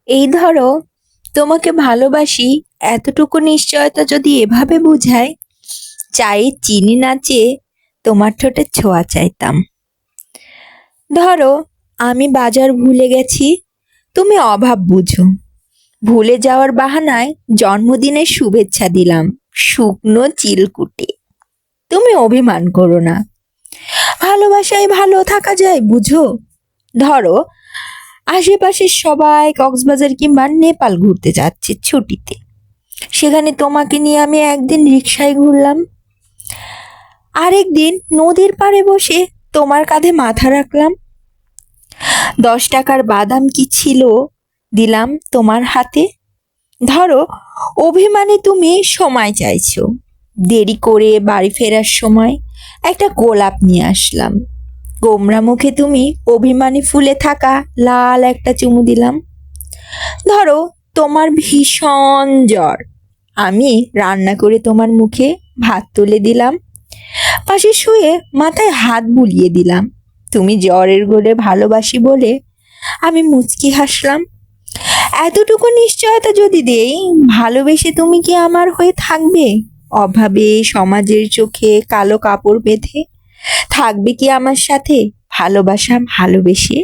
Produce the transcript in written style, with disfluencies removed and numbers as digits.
এই ধরো, তোমাকে ভালোবাসি এতটুকু নিশ্চয়তা যদি এভাবে বুঝায়, চায়ে চিনি না চেয়ে তোমার ঠোঁটে ছোঁয়া চাইতাম। ধরো, আমি বাজার ভুলে গেছি, তুমি অভাব বুঝো। ভুলে যাওয়ার বাহানায় জন্মদিনের শুভেচ্ছা দিলাম শুকনো চিলকুটে। তুমি অভিমান করো না, ভালোবাসায় ভালো থাকা যায় বুঝো। ধরো, আশেপাশের সবাই কক্সবাজার কিংবা নেপাল ঘুরতে যাচ্ছে ছুটিতে, সেখানে তোমাকে নিয়ে আমি একদিন রিক্সায় ঘুরলাম, আরেকদিন নদীর পাড়ে বসে তোমার কাঁধে মাথা রাখলাম। 10 টাকার বাদাম কি ছিল দিলাম তোমার হাতে। ধরো, অভিমানে তুমি সময় চাইছো, দেরি করে বাড়ি ফেরার সময় একটা গোলাপ নিয়ে আসলাম, গোমরা মুখে তুমি অভিমানী ফুলে থাকা লাল একটা চুমু দিলাম। ধরো, তোমার ভীষণ জ্বর, আমি রান্না করে তোমার মুখে ভাত তুলে দিলাম, পাশে শুয়ে মাথায় হাত বুলিয়ে দিলাম, তুমি জ্বরের ঘোরে ভালোবাসি বলে আমি মুচকি হাসলাম। এতটুকু নিশ্চয়তা যদি দেই, ভালোবেসে তুমি কি আমার হয়ে থাকবে? অভাবে সমাজের চোখে কালো কাপড় বেঁধে থাকবে কি আমার সাথে ভালোবাসা ভালোবেসে?